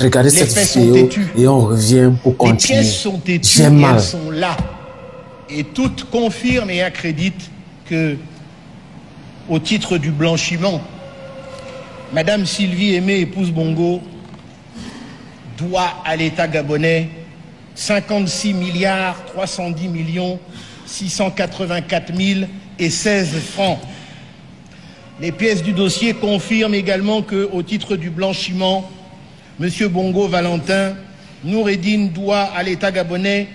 Regardez cette vidéo et on revient pour continuer. Les pièces sont têtues, elles sont là. Et toutes confirment et accréditent que, au titre du blanchiment, Madame Sylvie Aimé, épouse Bongo, doit à l'État gabonais 56 milliards 310 millions 684 016 francs. Les pièces du dossier confirment également qu'au titre du blanchiment, M. Bongo Valentin Noureddine doit à l'État gabonais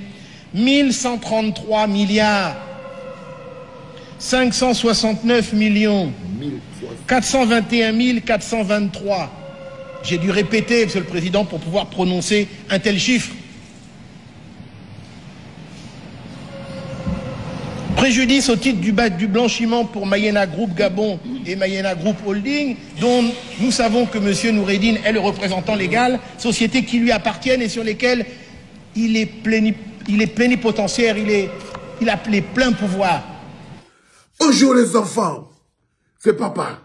1133 milliards 569 millions 421 423. J'ai dû répéter, Monsieur le Président, pour pouvoir prononcer un tel chiffre. Préjudice au titre du blanchiment pour Mayena Group Gabon et Mayena Group Holding, dont nous savons que M. Noureddine est le représentant légal, sociétés qui lui appartiennent et sur lesquelles il est plénipotentiaire, il a les pleins pouvoirs. Bonjour les enfants, c'est papa.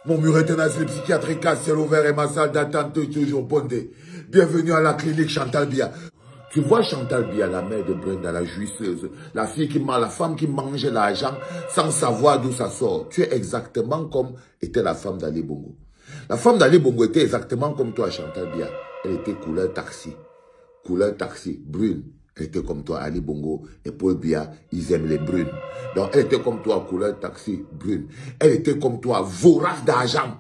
Mon mur est un asile psychiatrique à ciel ouvert et ma salle d'attente est toujours bondée. Bienvenue à la clinique Chantal Biya. Tu vois Chantal Biya, la mère de Brenda, la jouisseuse, la femme qui mangeait l'argent sans savoir d'où ça sort. Tu es exactement comme était la femme d'Ali Bongo. La femme d'Ali Bongo était exactement comme toi, Chantal Biya. Elle était couleur taxi, brune. Elle était comme toi, Ali Bongo et Paul Biya, ils aiment les brunes. Donc, elle était comme toi, couleur taxi, brune. Elle était comme toi, vorace d'argent.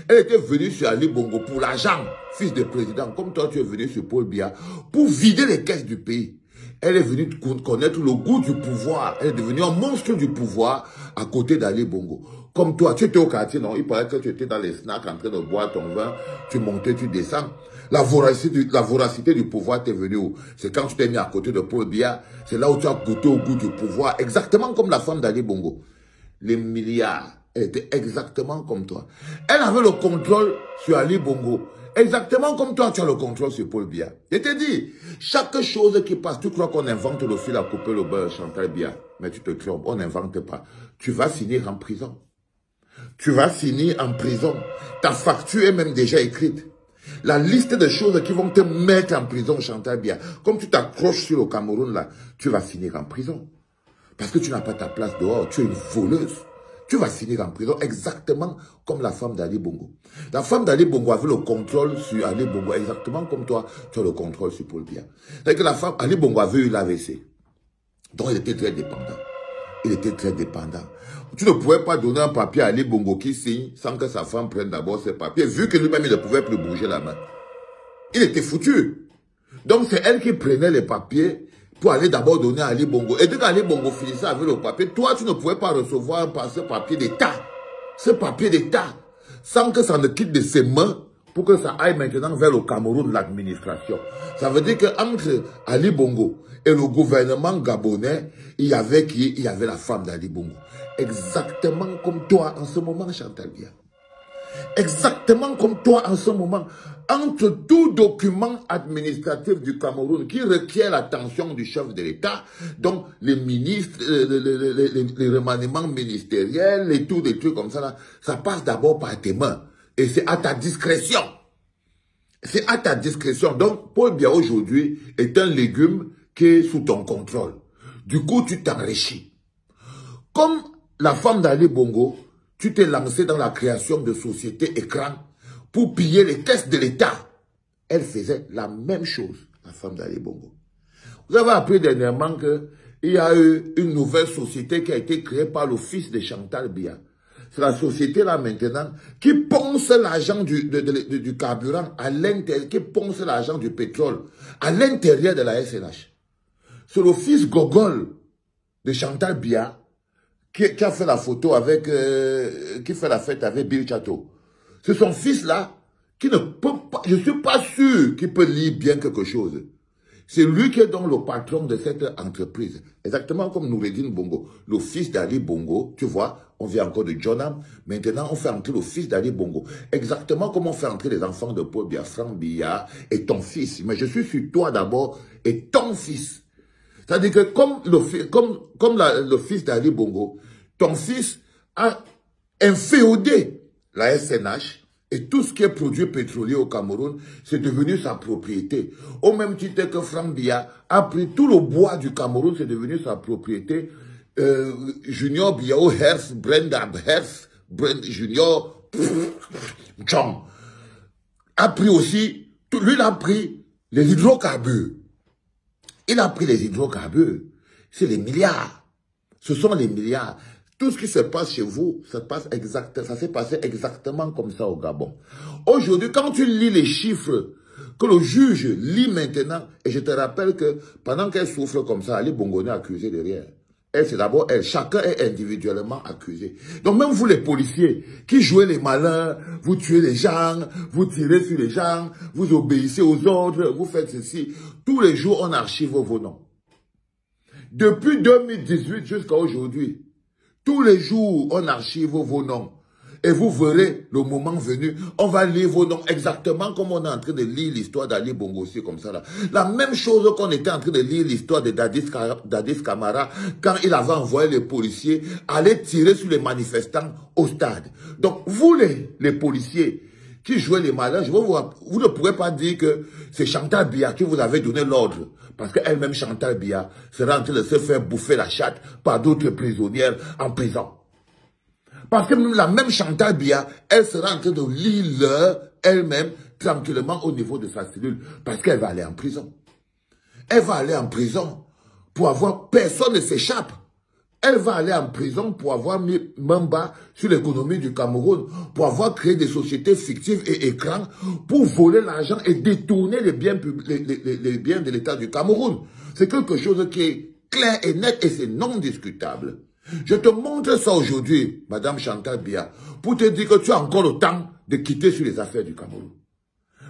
Elle était venue sur Ali Bongo pour l'argent, fils de président. Comme toi, tu es venu sur Paul Biya pour vider les caisses du pays. Elle est venue connaître le goût du pouvoir. Elle est devenue un monstre du pouvoir à côté d'Ali Bongo. Comme toi, tu étais au quartier, non? Il paraît que tu étais dans les snacks en train de boire ton vin. Tu montais, tu descends. La voracité du pouvoir t'est venue où? C'est quand tu t'es mis à côté de Paul Biya. C'est là où tu as goûté au goût du pouvoir. Exactement comme la femme d'Ali Bongo. Les milliards. Elle était exactement comme toi. Elle avait le contrôle sur Ali Bongo. Exactement comme toi, tu as le contrôle sur Paul Biya. Je t'ai dit, chaque chose qui passe, tu crois qu'on invente le fil à couper le beurre, Chantal Biya. Mais tu te trompes, on n'invente pas. Tu vas finir en prison. Tu vas finir en prison. Ta facture est même déjà écrite. La liste de choses qui vont te mettre en prison, Chantal Biya. Comme tu t'accroches sur le Cameroun, là, tu vas finir en prison. Parce que tu n'as pas ta place dehors, tu es une voleuse. Tu vas finir en prison exactement comme la femme d'Ali Bongo. La femme d'Ali Bongo avait le contrôle sur Ali Bongo, exactement comme toi, tu as le contrôle sur Paul Biya. C'est-à-dire que la femme, Ali Bongo avait eu l'AVC. Donc il était très dépendant. Il était très dépendant. Tu ne pouvais pas donner un papier à Ali Bongo qui signe sans que sa femme prenne d'abord ses papiers, vu que lui-même il ne pouvait plus bouger la main. Il était foutu. Donc c'est elle qui prenait les papiers pour aller d'abord donner à Ali Bongo. Et dès qu'Ali Bongo finissait avec le papier, toi, tu ne pouvais pas recevoir ce papier d'État. Ce papier d'État. Sans que ça ne quitte de ses mains pour que ça aille maintenant vers le Cameroun, l'administration. Ça veut dire qu'entre Ali Bongo et le gouvernement gabonais, il y avait qui? Il y avait la femme d'Ali Bongo. Exactement comme toi en ce moment, Chantal Biya. Exactement comme toi en ce moment. Entre tout document administratif du Cameroun qui requiert l'attention du chef de l'État, donc les ministres, les remaniements ministériels et tout, des trucs comme ça, là, ça passe d'abord par tes mains. Et c'est à ta discrétion. C'est à ta discrétion. Donc, Paul Biya aujourd'hui est un légume qui est sous ton contrôle. Du coup, tu t'enrichis. Comme la femme d'Ali Bongo, tu t'es lancé dans la création de sociétés écrans pour piller les caisses de l'État. Elle faisait la même chose, la femme d'Ali Bongo. Vous avez appris dernièrement qu'il y a eu une nouvelle société qui a été créée par le fils de Chantal Biya. C'est la société là maintenant qui ponce l'argent du carburant à l'intérieur, qui ponce l'argent du pétrole à l'intérieur de la SNH. C'est le fils Gogol de Chantal Biya qui a fait la photo avec, qui fait la fête avec Bill Chateau. C'est son fils là qui ne peut pas, je ne suis pas sûr qu'il peut lire bien quelque chose. C'est lui qui est donc le patron de cette entreprise. Exactement comme Noureddine Bongo, le fils d'Ali Bongo, tu vois, on vient encore de Jonam, maintenant on fait entrer le fils d'Ali Bongo. Exactement comme on fait entrer les enfants de Paul Biya, Franck Biya et ton fils. Mais je suis sur toi d'abord et ton fils. C'est-à-dire que comme le fils d'Ali Bongo, ton fils a inféodé la SNH Et tout ce qui est produit pétrolier au Cameroun, c'est devenu sa propriété. Au même titre que Franck Biya a pris tout le bois du Cameroun, c'est devenu sa propriété. Junior Biao Hers, Brenda Hers, Junior John a pris aussi, lui il a pris les hydrocarbures. Il a pris les hydrocarbures. C'est les milliards. Ce sont les milliards. Tout ce qui se passe chez vous, ça s'est passé exactement comme ça au Gabon. Aujourd'hui, quand tu lis les chiffres que le juge lit maintenant, et je te rappelle que pendant qu'elle souffre comme ça, Ali Bongo est accusé derrière. Elle, c'est d'abord elle. Chacun est individuellement accusé. Donc même vous les policiers qui jouez les malins, vous tuez les gens, vous tirez sur les gens, vous obéissez aux ordres, vous faites ceci. Tous les jours, on archive vos noms. Depuis 2018 jusqu'à aujourd'hui, tous les jours, on archive vos noms. Et vous verrez, le moment venu, on va lire vos noms exactement comme on est en train de lire l'histoire d'Ali Bongo, aussi comme ça là. La même chose qu'on était en train de lire l'histoire de Dadis Camara quand il avait envoyé les policiers aller tirer sur les manifestants au stade. Donc, vous les policiers qui jouaient les malins, vous ne pourrez pas dire que c'est Chantal Biya qui vous avait donné l'ordre. Parce qu'elle-même, Chantal Biya, sera en train de se faire bouffer la chatte par d'autres prisonnières en prison. Parce que la même Chantal Biya, elle sera en train de lire elle-même tranquillement au niveau de sa cellule. Parce qu'elle va aller en prison. Elle va aller en prison pour avoir... Personne ne s'échappe. Elle va aller en prison pour avoir mis main bas sur l'économie du Cameroun, pour avoir créé des sociétés fictives et écrans, pour voler l'argent et détourner les biens de l'État du Cameroun. C'est quelque chose qui est clair et net et c'est non discutable. Je te montre ça aujourd'hui, Madame Chantal Biya, pour te dire que tu as encore le temps de quitter sur les affaires du Cameroun.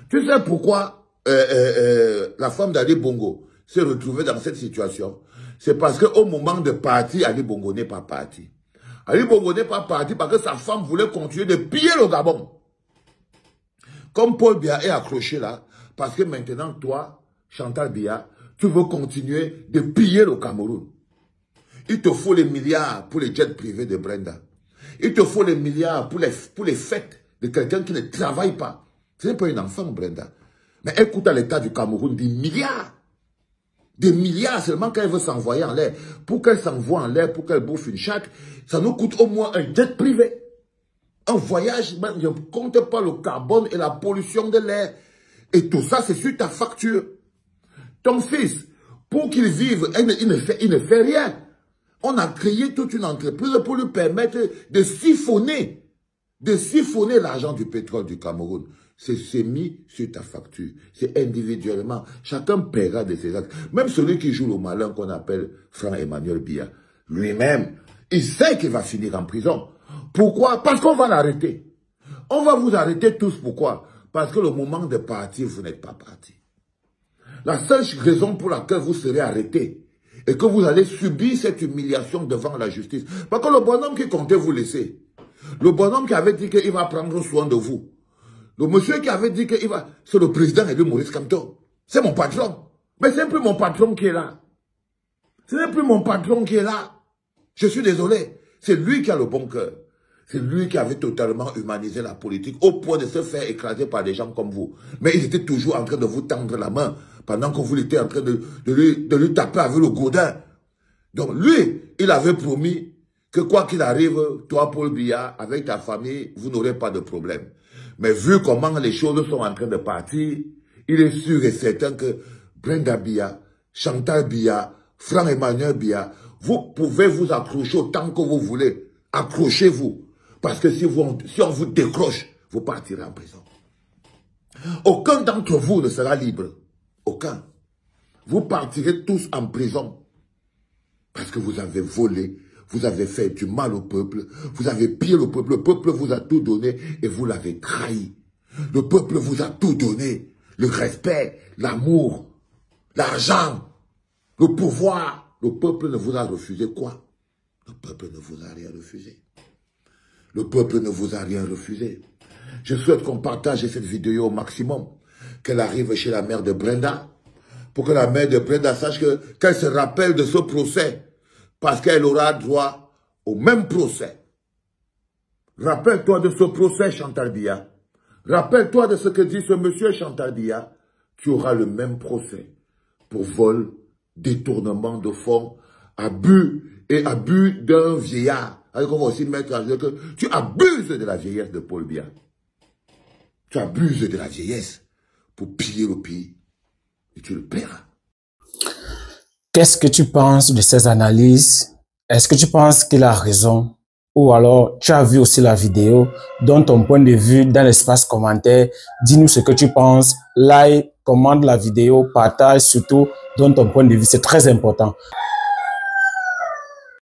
Tu sais pourquoi la femme d'Ali Bongo s'est retrouvée dans cette situation? C'est parce qu'au moment de partir, Ali Bongo n'est pas parti. Ali Bongo n'est pas parti parce que sa femme voulait continuer de piller le Gabon. Comme Paul Biya est accroché là, parce que maintenant, toi, Chantal Biya, tu veux continuer de piller le Cameroun. Il te faut les milliards pour les jets privés de Brenda. Il te faut les milliards pour les fêtes de quelqu'un qui ne travaille pas. Ce n'est pas une enfant, Brenda. Mais elle coûte à l'État du Cameroun des milliards. Des milliards seulement quand elle veut s'envoyer en l'air. Pour qu'elle s'envoie en l'air, pour qu'elle bouffe une chatte, ça nous coûte au moins un jet privé. Un voyage, je ne compte pas le carbone et la pollution de l'air. Et tout ça, c'est sur ta facture. Ton fils, pour qu'il vive, il ne fait rien. On a créé toute une entreprise pour lui permettre de siphonner l'argent du pétrole du Cameroun. C'est mis sur ta facture. C'est individuellement. Chacun paiera de ses actes. Même celui qui joue le malin qu'on appelle Franck-Emmanuel Biya, lui-même, il sait qu'il va finir en prison. Pourquoi? Parce qu'on va l'arrêter. On va vous arrêter tous. Pourquoi? Parce que le moment de partir, vous n'êtes pas parti. La seule raison pour laquelle vous serez arrêté et que vous allez subir cette humiliation devant la justice. Parce que le bonhomme qui comptait vous laisser, le bonhomme qui avait dit qu'il va prendre soin de vous, le monsieur qui avait dit qu'il va... C'est le président Élu Maurice Kamto. C'est mon patron. Mais ce n'est plus mon patron qui est là. Ce n'est plus mon patron qui est là. Je suis désolé. C'est lui qui a le bon cœur. C'est lui qui avait totalement humanisé la politique au point de se faire écraser par des gens comme vous. Mais il était toujours en train de vous tendre la main pendant que vous étiez en train de lui taper avec le godin. Donc lui, il avait promis que quoi qu'il arrive, toi Paul Biya, avec ta famille, vous n'aurez pas de problème. Mais vu comment les choses sont en train de partir, il est sûr et certain que Brenda Biya, Chantal Biya, Franck-Emmanuel Biya, vous pouvez vous accrocher autant que vous voulez. Accrochez-vous. Parce que si on vous décroche, vous partirez en prison. Aucun d'entre vous ne sera libre. Aucun. Vous partirez tous en prison. Parce que vous avez volé. Vous avez fait du mal au peuple, vous avez pillé le peuple vous a tout donné et vous l'avez trahi. Le peuple vous a tout donné, le respect, l'amour, l'argent, le pouvoir. Le peuple ne vous a refusé quoi? Le peuple ne vous a rien refusé. Le peuple ne vous a rien refusé. Je souhaite qu'on partage cette vidéo au maximum, qu'elle arrive chez la mère de Brenda, pour que la mère de Brenda sache qu'elle se rappelle de ce procès. Parce qu'elle aura droit au même procès. Rappelle-toi de ce procès, Chantal Biya. Rappelle-toi de ce que dit ce monsieur Chantal Biya, qui aura le même procès pour vol, détournement de fonds, abus et abus d'un vieillard. Alors on va aussi mettre à dire que tu abuses de la vieillesse de Paul Biya. Tu abuses de la vieillesse pour piller le pays et tu le paieras. Qu'est-ce que tu penses de ces analyses? Est-ce que tu penses qu'il a raison? Ou alors, tu as vu aussi la vidéo, donne ton point de vue dans l'espace commentaire. Dis-nous ce que tu penses. Like, commente la vidéo, partage, surtout, donne ton point de vue. C'est très important.